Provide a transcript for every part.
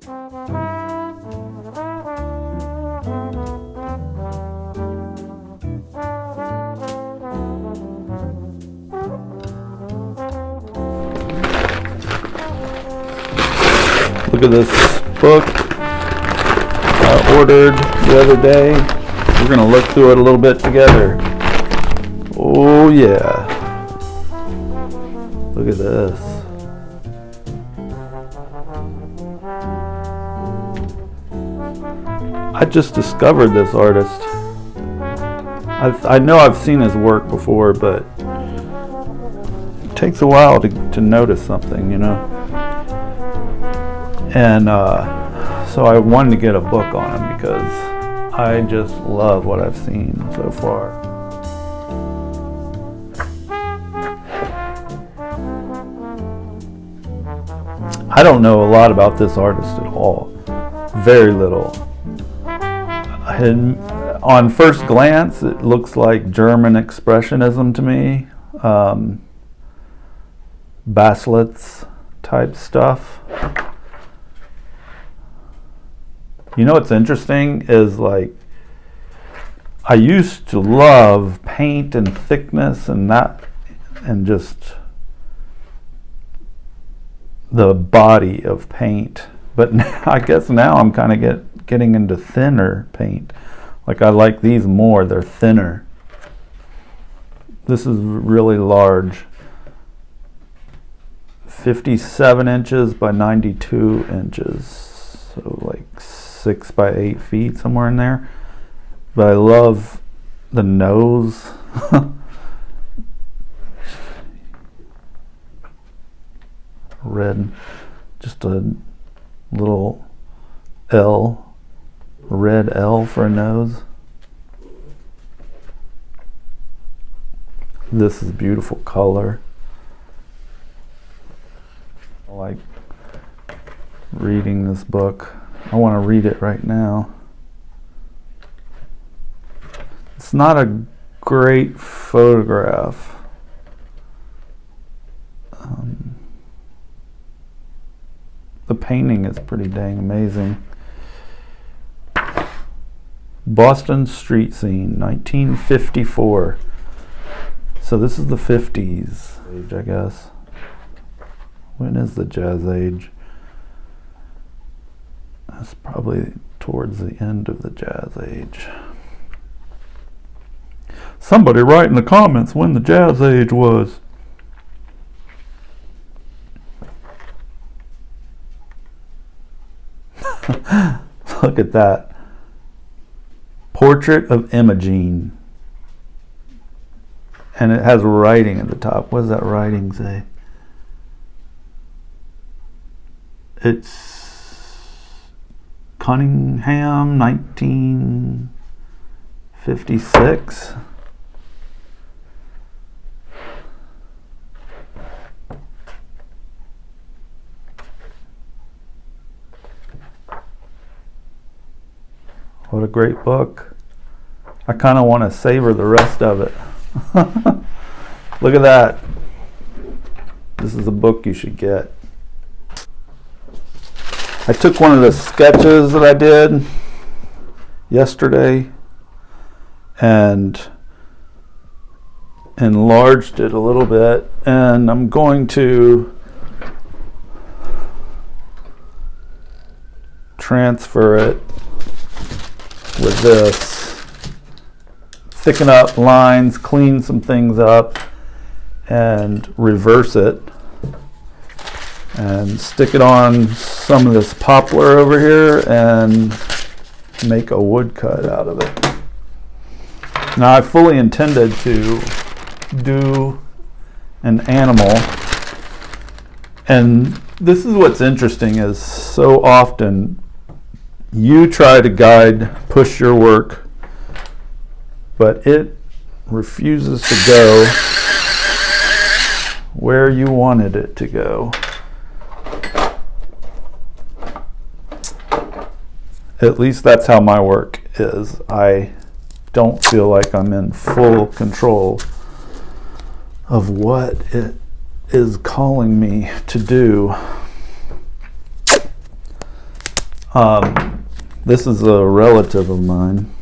Look at this book I ordered the other day. We're going to look through it a little bit together. Oh yeah. Look at this. I just discovered this artist. I know I've seen his work before, but it takes a while to notice something, you know. And so I wanted to get a book on him because I just love what I've seen so far. I don't know a lot about this artist at all. Very little. On first glance, it looks like German Expressionism to me. Baselitz type stuff. You know what's interesting is, like, I used to love paint and thickness and that, and just the body of paint. But now, I guess now I'm kind of getting into thinner paint. Like, I like these more, they're thinner. This is really large. 57 inches by 92 inches. So like 6 by 8 feet, somewhere in there. But I love the nose. Red, just a little L, red L for a nose. This is beautiful color. I like reading this book. I want to read it right now. It's not a great photograph. The painting is pretty dang amazing. Boston street scene, 1954. So this is the 50s age, I guess. When is the Jazz Age? That's probably towards the end of the Jazz Age. Somebody write in the comments when the Jazz Age was. Look at that. Portrait of Imogene. And it has writing at the top. What does that writing say? It's Cunningham, 1956. What a great book. I kind of want to savor the rest of it. Look at that. This is a book you should get. I took one of the sketches that I did yesterday and enlarged it a little bit, and I'm going to transfer it with this, thicken up lines, clean some things up, and reverse it, and stick it on some of this poplar over here and make a woodcut out of it. Now, I fully intended to do an animal, and this is what's interesting, is so often you try to push your work, but it refuses to go where you wanted it to go. At least that's how my work is. I don't feel like I'm in full control of what it is calling me to do. This is a relative of mine.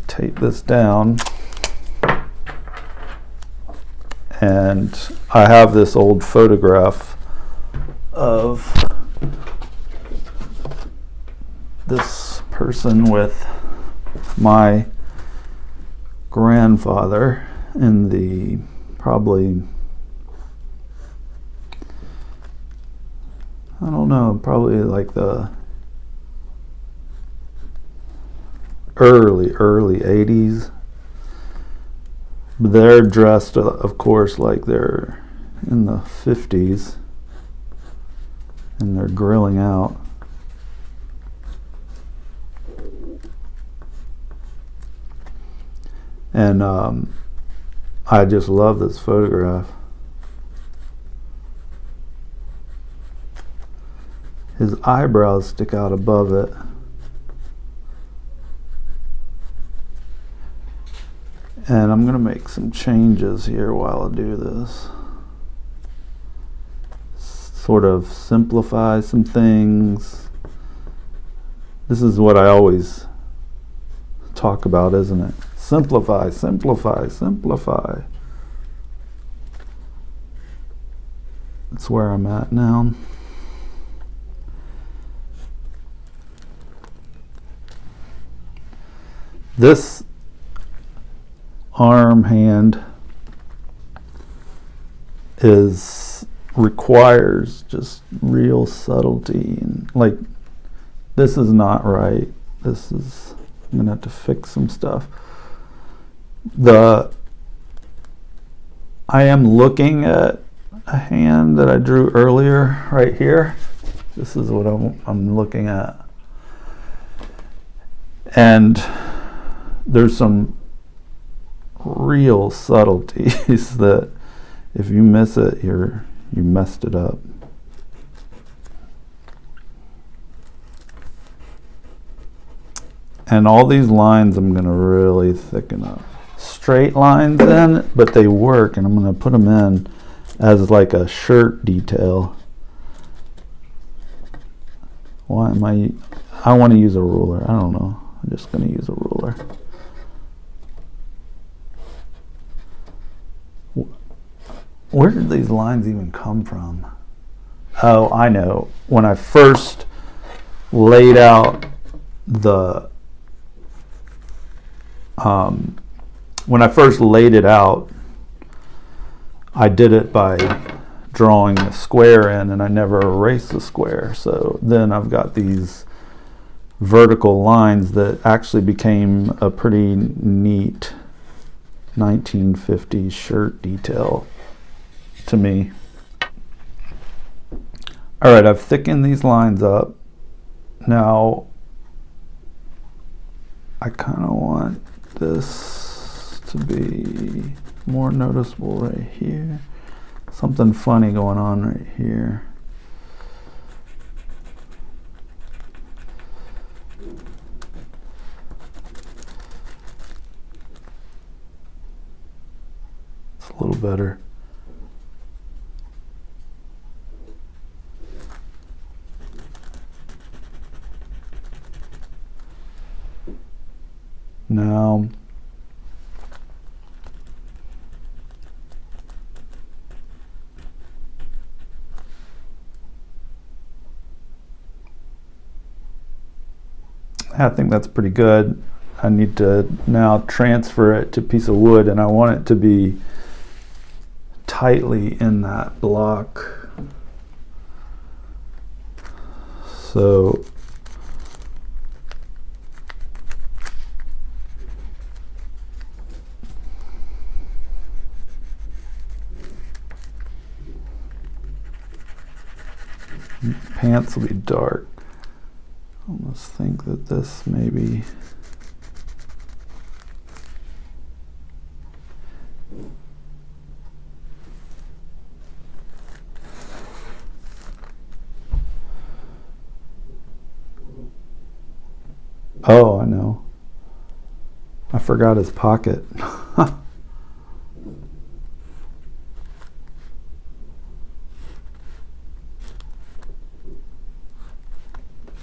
Tape this down. And I have this old photograph of this person with my grandfather in the probably, I don't know, probably like the early 80s. They're dressed, of course, like they're in the 50s, and they're grilling out. And I just love this photograph. His eyebrows stick out above it. And I'm going to make some changes here while I do this. Sort of simplify some things. This is what I always talk about, isn't it? Simplify, simplify, simplify. That's where I'm at now. This arm hand requires just real subtlety, and like this is not right. I'm gonna have to fix some stuff. I am looking at a hand that I drew earlier right here. This is what I'm looking at, and there's some real subtleties that if you miss it, you messed it up. And all these lines I'm going to really thicken up. Straight lines in, but they work, and I'm going to put them in as like a shirt detail. Why am I want to use a ruler. I don't know. I'm just going to use a ruler. Where did these lines even come from? Oh, I know. When I first laid out when I first laid it out, I did it by drawing the square in, and I never erased the square. So then I've got these vertical lines that actually became a pretty neat 1950s shirt detail to me. All right, I've thickened these lines up. Now I kind of want this to be more noticeable right here. Something funny going on right here. It's a little better. Now, I think that's pretty good. I need to now transfer it to a piece of wood, and I want it to be tightly in that block. So pants will be dark. I almost think that this maybe oh, I know. I forgot his pocket.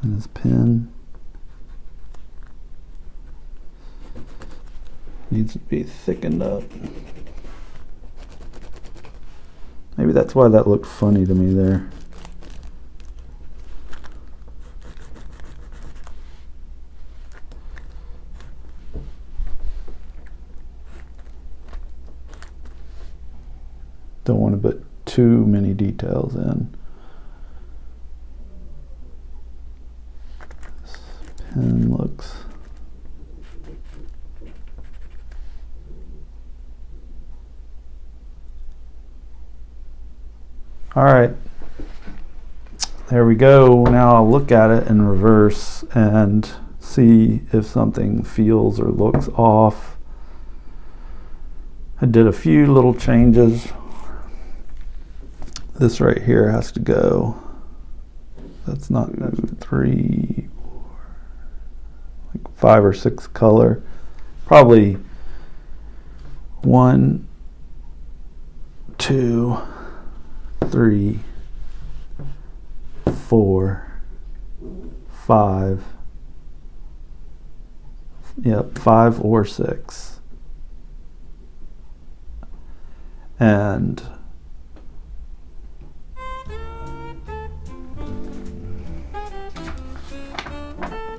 And his pen needs to be thickened up. Maybe that's why that looked funny to me there. Don't want to put too many details in. This pen looks all right. There we go. Now I'll look at it in reverse and see if something feels or looks off. I did a few little changes. This right here has to go. That's not 3, 4, like 5 or 6 color. Probably 1, 2, 3, 4, 5. Yep, 5 or 6. And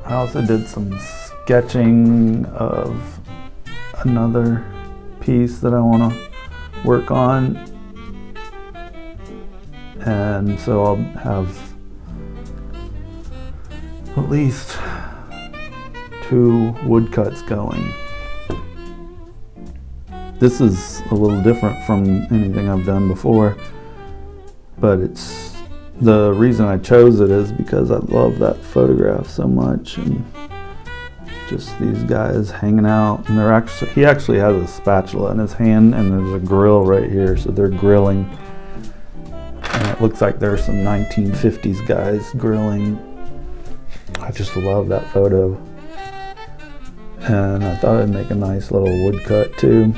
I also did some sketching of another piece that I want to work on, and so I'll have at least 2 woodcuts going. This is a little different from anything I've done before, but it's the reason I chose it is because I love that photograph so much, and just these guys hanging out, and he actually has a spatula in his hand, and there's a grill right here, so they're grilling, and it looks like there's some 1950s guys grilling. I just love that photo, and I thought it'd make a nice little woodcut too.